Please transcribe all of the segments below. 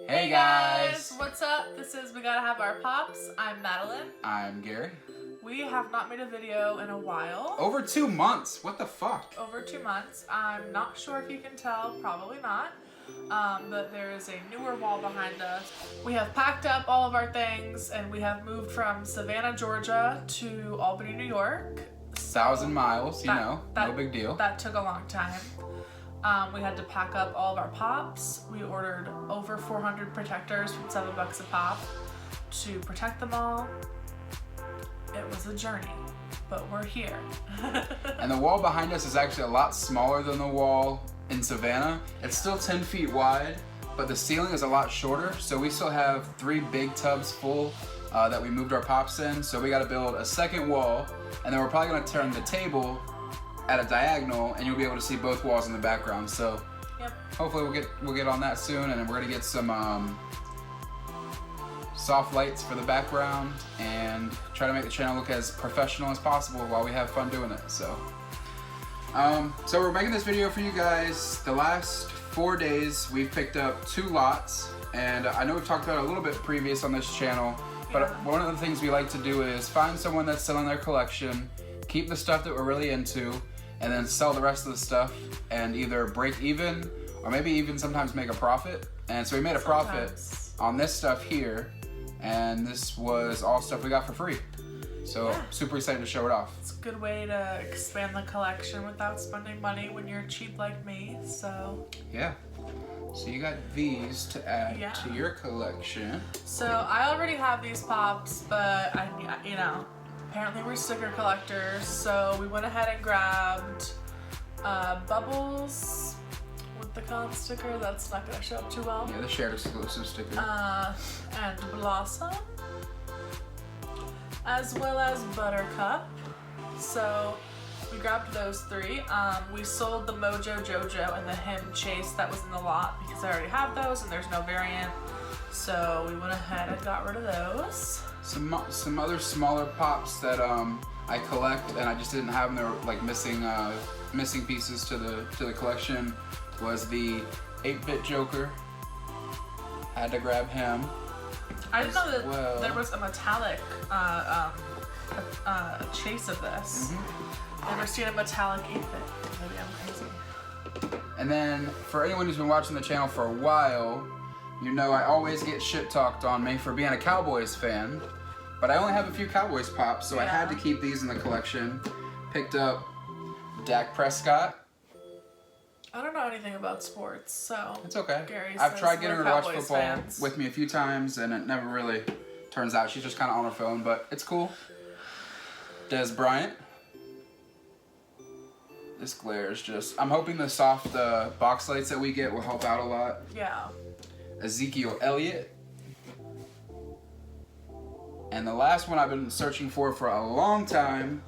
Hey guys! What's up? This is We Gotta Have Our Pops. I'm Madeline. I'm Gary. We have not made a video in a while. Over 2 months. What the fuck? Over 2 months. I'm not sure if you can tell, probably not. But there is a newer wall behind us. We have packed up all of our things and we have moved from Savannah, Georgia to Albany, New York. 1,000 miles, no big deal. That took a long time. We had to pack up all of our pops. We ordered over 400 protectors from $7 a pop to protect them all. It was a journey, but we're here. And the wall behind us is actually a lot smaller than the wall in Savannah. It's still 10 feet wide, but the ceiling is a lot shorter, so we still have 3 big tubs full that we moved our pops in, so we gotta build a second wall, and then we're probably gonna turn the table at a diagonal, and you'll be able to see both walls in the background. So yep. Hopefully we'll get on that soon, and then we're gonna get some soft lights for the background and try to make the channel look as professional as possible while we have fun doing it. So we're making this video for you guys. The last 4 days we've picked up 2 lots, and I know we've talked about it a little bit previous on this channel, but one of the things we like to do is find someone that's selling their collection, keep the stuff that we're really into, and then sell the rest of the stuff and either break even or maybe even sometimes make a profit. And so we made a profit on this stuff here, and this was all stuff we got for free. So super excited to show it off. It's a good way to expand the collection without spending money when you're cheap like me, so. Yeah. So you got these to add to your collection. So I already have these pops, but apparently we're sticker collectors, so we went ahead and grabbed Bubbles with the con sticker. That's not gonna show up too well. Yeah, the shared exclusive sticker. And Blossom, as well as Buttercup. So we grabbed those 3. We sold the Mojo Jojo and the Him Chase that was in the lot because I already have those and there's no variant. So we went ahead and got rid of those. Some other smaller pops that I collect and I just didn't have them. They were like missing pieces to the collection. Was the 8-bit Joker. I had to grab him. I didn't know that there was a metallic chase of this. Never seen a metallic 8-bit. Maybe I'm crazy. And then for anyone who's been watching the channel for a while, you know I always get shit talked on me for being a Cowboys fan, but I only have a few Cowboys pops, so I had to keep these in the collection. Picked up Dak Prescott. I don't know anything about sports, so it's okay. Gary I've tried getting her to watch Cowboys football fans. with me a few times, and it never really turns out. She's just kind of on her phone, but it's cool. Des Bryant. This glare is just... I'm hoping the soft box lights that we get will help out a lot. Yeah. Ezekiel Elliott. And the last one I've been searching for a long time.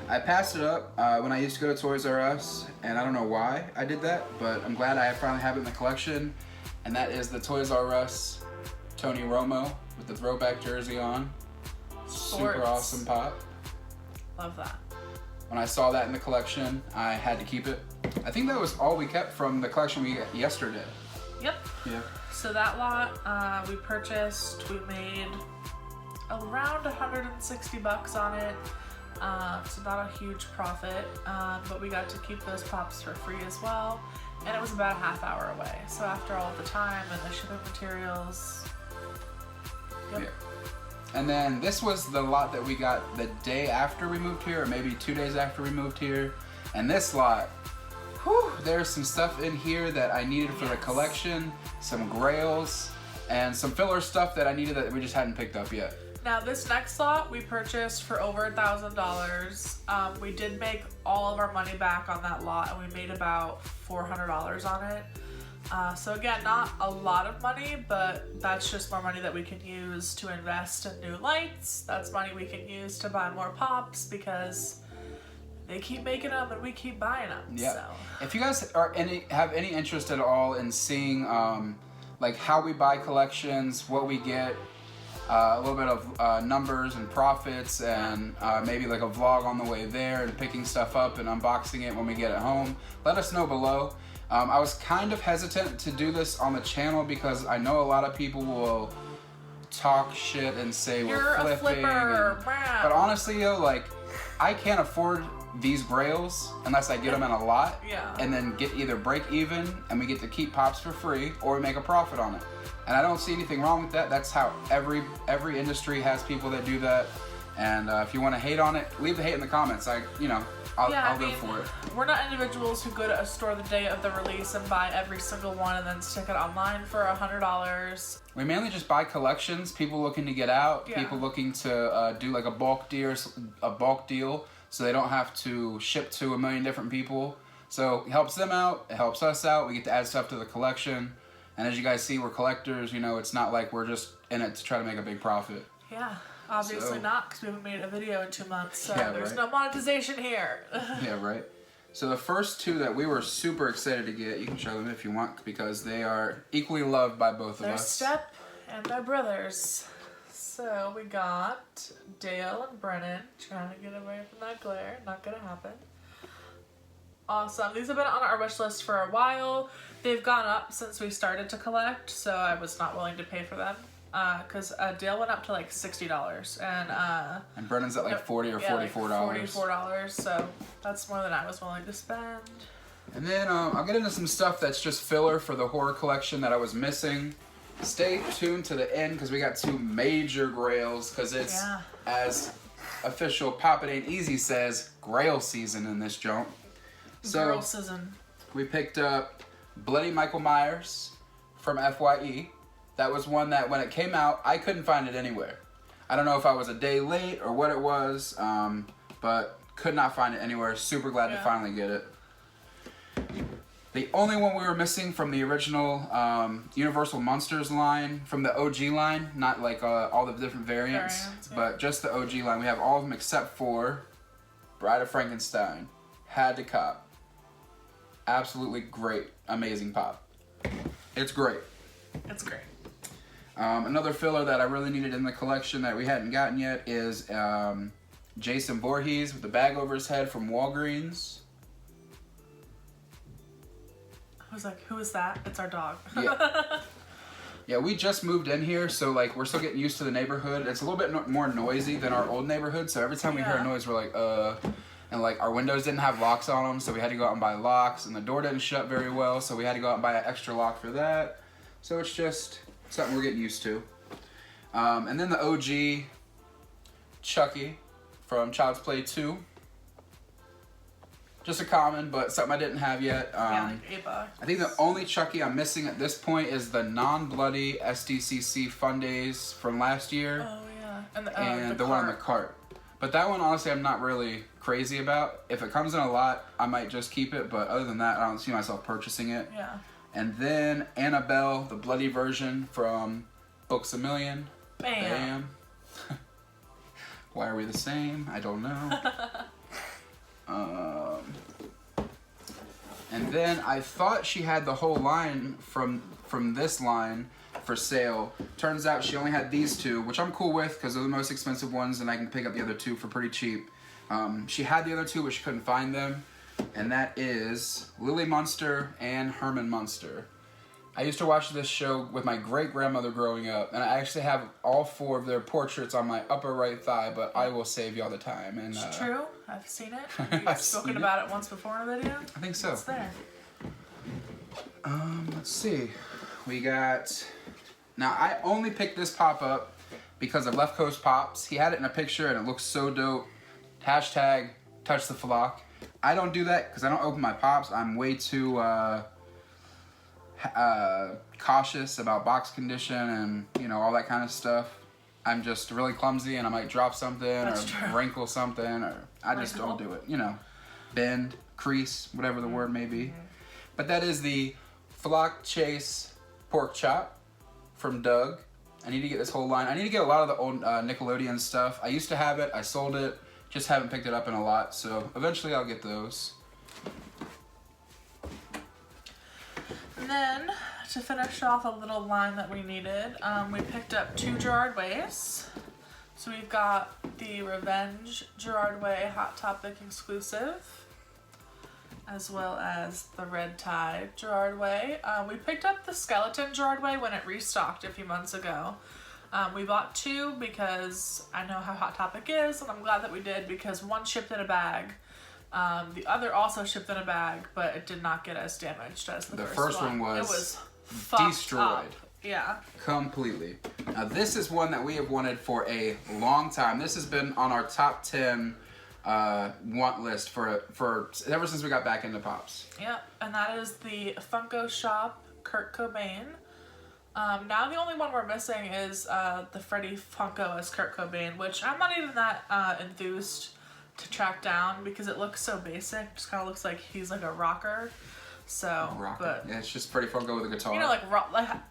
I passed it up when I used to go to Toys R Us, and I don't know why I did that, but I'm glad I finally have it in the collection. And that is the Toys R Us Tony Romo with the throwback jersey on. Super awesome pop. Love that. When I saw that in the collection, I had to keep it. I think that was all we kept from the collection we got yesterday. Yep. Yeah. So that lot we purchased, we made around $160 on it. So not a huge profit, but we got to keep those pops for free as well. And it was about a half hour away. So after all the time and the shipping materials. Yep. Yeah. And then this was the lot that we got the day after we moved here, or maybe 2 days after we moved here. And this lot, whew, there's some stuff in here that I needed for the collection, some Grails, and some filler stuff that I needed that we just hadn't picked up yet. Now this next lot we purchased for over $1,000. We did make all of our money back on that lot, and we made about $400 on it. So again, not a lot of money, but that's just more money that we can use to invest in new lights. That's money we can use to buy more pops because they keep making them and we keep buying them. Yeah. So. If you guys have any interest at all in seeing like how we buy collections, what we get, a little bit of numbers and profits, and maybe like a vlog on the way there and picking stuff up and unboxing it when we get it home, let us know below. I was kind of hesitant to do this on the channel because I know a lot of people will talk shit and say You're we're a flipping. flipper. But honestly, yo, like, I can't afford these Grails unless I get them in a lot. Yeah. And then get either break even and we get to keep pops for free, or we make a profit on it. And I don't see anything wrong with that. That's how every industry has people that do that. And if you want to hate on it, leave the hate in the comments. I'll live for it. We're not individuals who go to a store the day of the release and buy every single one and then stick it online for $100. We mainly just buy collections. People looking to get out. Yeah. People looking to do like a bulk deal, so they don't have to ship to a million different people. So it helps them out. It helps us out. We get to add stuff to the collection. And as you guys see, we're collectors. You know, it's not like we're just in it to try to make a big profit. Yeah. Obviously not, because we haven't made a video in 2 months, so Yeah, there's right. no monetization here. Yeah, right. So the first two that we were super excited to get, you can show them if you want, because they are equally loved by both of They're us. Step and they're brothers. So we got Dale and Brennan trying to get away from that glare. Not gonna happen. Awesome. These have been on our wish list for a while. They've gone up since we started to collect, so I was not willing to pay for them. Because Dale went up to like $60 And Brennan's at like $40 or $44. $44, so that's more than I was willing to spend. And then I'll get into some stuff that's just filler for the horror collection that I was missing. Stay tuned to the end because we got two major Grails, because it's, as official Pop It Ain't Easy says, Grail season in this junk. So Grail season. We picked up Bloody Michael Myers from FYE. That was one that when it came out, I couldn't find it anywhere. I don't know if I was a day late or what it was, but could not find it anywhere. Super glad to finally get it. The only one we were missing from the original Universal Monsters line, from the OG line, not like all the different variants, but just the OG line. We have all of them except for Bride of Frankenstein. Had to cop. Absolutely great. Amazing pop. It's great. It's great. Another filler that I really needed in the collection that we hadn't gotten yet is Jason Voorhees with the bag over his head from Walgreens. I was like, who is that? It's our dog. Yeah. Yeah, we just moved in here, so like we're still getting used to the neighborhood. It's a little bit more noisy than our old neighborhood, so every time we hear a noise, we're like, and like our windows didn't have locks on them, so we had to go out and buy locks, and the door didn't shut very well, so we had to go out and buy an extra lock for that. So it's just something we're getting used to. And then the OG Chucky from Child's Play 2. Just a common, but something I didn't have yet. Like $8. I think the only Chucky I'm missing at this point is the non-bloody SDCC Fun Days from last year. Oh yeah, and the one on the cart. But that one, honestly, I'm not really crazy about. If it comes in a lot, I might just keep it. But other than that, I don't see myself purchasing it. Yeah. And then Annabelle, the bloody version from Books A Million. Bam. Why are we the same? I don't know. And then I thought she had the whole line from this line for sale. Turns out she only had these two, which I'm cool with because they're the most expensive ones and I can pick up the other two for pretty cheap. She had the other two, but she couldn't find them. And that is Lily Munster and Herman Munster. I used to watch this show with my great-grandmother growing up, and I actually have all four of their portraits on my upper right thigh, but I will save y'all the time. And It's true. I've seen it. You've I've spoken seen about it once before in a video. I think so. It's there. Let's see. We got... Now, I only picked this pop-up because of Left Coast Pops. He had it in a picture, and it looks so dope. Hashtag touch the flock. I don't do that because I don't open my pops. I'm way too cautious about box condition and, you know, all that kind of stuff. I'm just really clumsy and I might drop something or wrinkle something, or I just don't do it. You know, bend, crease, whatever the word may be. But that is the Flock Chase pork chop from Doug. I need to get this whole line. I need to get a lot of the old Nickelodeon stuff. I used to have it. I sold it. Just haven't picked it up in a lot, so eventually I'll get those. And then, to finish off a little line that we needed, we picked up 2 Gerard Ways. So we've got the Revenge Gerard Way Hot Topic exclusive. as well as the red tie Gerard Way. We picked up the skeleton Gerard Way when it restocked a few months ago. We bought 2 because I know how Hot Topic is, and I'm glad that we did because one shipped in a bag. The other also shipped in a bag, but it did not get as damaged as the first one. It was destroyed. up. Yeah. Completely. Now this is one that we have wanted for a long time. This has been on our top 10 want list for ever since we got back into Pops. Yep, and that is the Funko Shop Kurt Cobain. Now the only one we're missing is the Freddy Funko as Kurt Cobain, which I'm not even that enthused to track down because it looks so basic. Just kind of looks like he's like a rocker. So, but yeah, it's just Freddy Funko with a guitar. You know,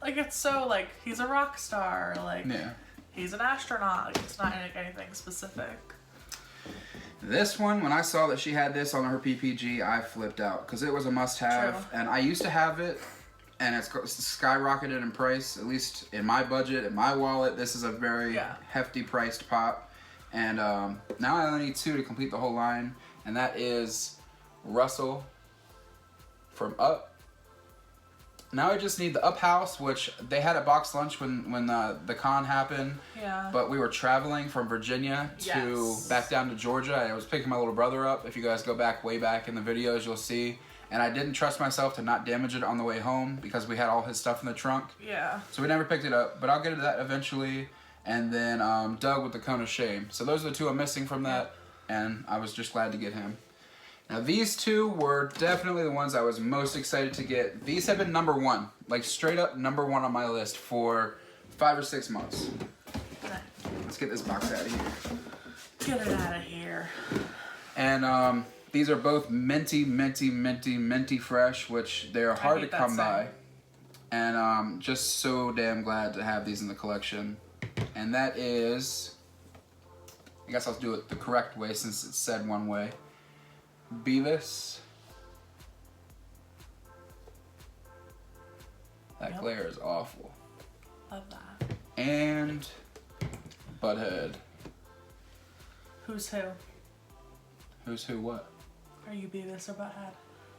like it's so like he's a rock star, like he's an astronaut. Like, it's not anything specific. This one, when I saw that she had this on her PPG, I flipped out because it was a must-have, and I used to have it, and it's skyrocketed in price. At least in my budget, in my wallet, this is a very hefty priced pop, and now I only need 2 to complete the whole line, and that is Russell from Up. Now I just need the Up House, which they had a box lunch when the con happened. Yeah. But we were traveling from Virginia to back down to Georgia. I was picking my little brother up. If you guys go way back in the videos, you'll see. And I didn't trust myself to not damage it on the way home because we had all his stuff in the trunk. Yeah. So we never picked it up, but I'll get to that eventually. And then Doug with the Cone of Shame. So those are the 2 I'm missing from that, and I was just glad to get him. Now these 2 were definitely the ones I was most excited to get. These have been number 1, like straight up number 1 on my list for 5 or 6 months. Let's get this box out of here. Get it out of here. And these are both minty fresh, which they're hard to come by. And just so damn glad to have these in the collection. And that is, I guess I'll do it the correct way since it's said one way. Beavis. That glare is awful. Love that. And Butthead. Who's who? Who's who what? Are you Beavis or Butthead?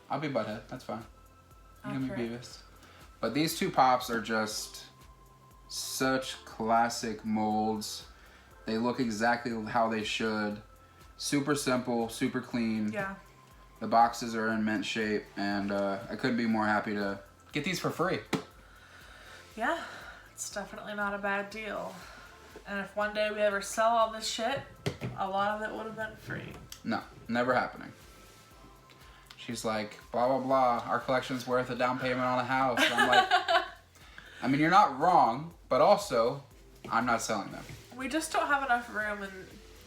I'll be Butthead, that's fine. You can be Beavis. But these 2 pops are just such classic molds. They look exactly how they should. Super simple, super clean. Yeah. The boxes are in mint shape, and I couldn't be more happy to get these for free. Yeah, it's definitely not a bad deal. And if one day we ever sell all this shit, a lot of it would have been free. No, never happening. She's like, blah, blah, blah, our collection's worth a down payment on a house. And I'm like, I mean, you're not wrong, but also, I'm not selling them. We just don't have enough room in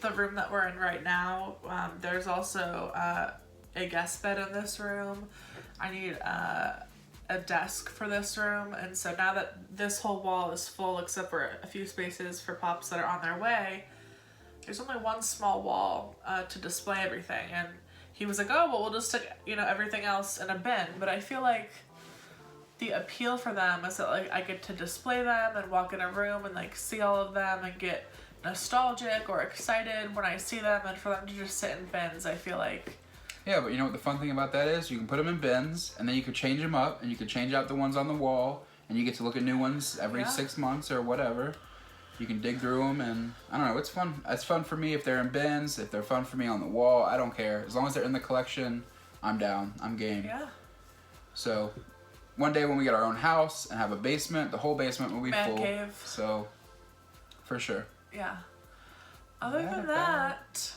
the room that we're in right now. There's also a guest bed in this room. I need a desk for this room, and so now that this whole wall is full except for a few spaces for pops that are on their way, there's only one small wall to display everything. And he was like, oh well, we'll just stick everything else in a bin. But I feel like the appeal for them is that like I get to display them and walk in a room and like see all of them and get nostalgic or excited when I see them, and for them to just sit in bins, I feel like. Yeah, but you know what the fun thing about that is? You can put them in bins, and then you could change them up, and you could change out the ones on the wall, and you get to look at new ones every 6 months or whatever. You can dig through them, and I don't know, it's fun. It's fun for me if they're in bins, if they're fun for me on the wall, I don't care. As long as they're in the collection, I'm down. I'm game. Yeah. So, one day when we get our own house and have a basement, the whole basement will be full. Man cave. So, for sure. Yeah. Other than that,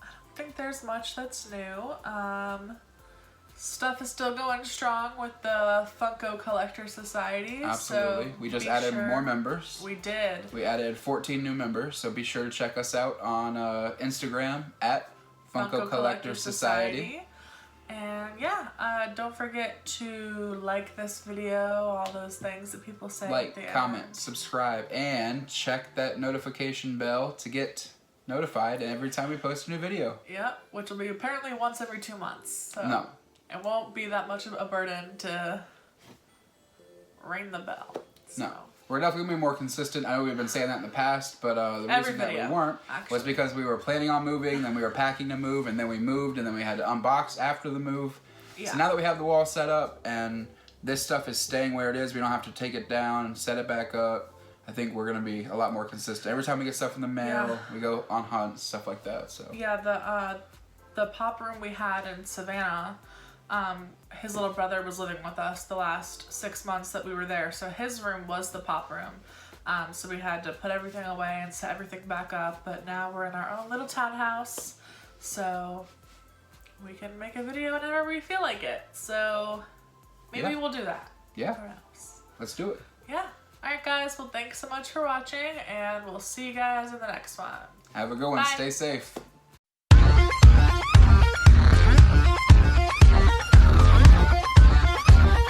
I don't think there's much that's new. Stuff is still going strong with the Funko Collector Society. Absolutely. So we just added more members. We did. We added 14 new members, so be sure to check us out on Instagram at Funko Collector Society. And yeah, don't forget to like this video, all those things that people say. Like, comment, subscribe, and check that notification bell to get notified every time we post a new video. Yep, which will be apparently once every 2 months. So no. It won't be that much of a burden to ring the bell. So. No. we're definitely gonna be more consistent. I know we've been saying that in the past, but the reason that we weren't was because we were planning on moving, then we were packing to move, and then we moved, and then we had to unbox after the move. Yeah. So now that we have the wall set up and this stuff is staying where it is, we don't have to take it down, set it back up. I think we're gonna be a lot more consistent. Every time we get stuff in the mail, we go on hunts, stuff like that. So yeah, the pop room we had in Savannah, his little brother was living with us the last 6 months that we were there, so his room was the pop room. So we had to put everything away and set everything back up, but now we're in our own little townhouse, so we can make a video whenever we feel like it. So maybe we'll do that. Yeah. Let's do it. Yeah. Alright guys, well thanks so much for watching, and we'll see you guys in the next one. Have a good one. Bye. Stay safe.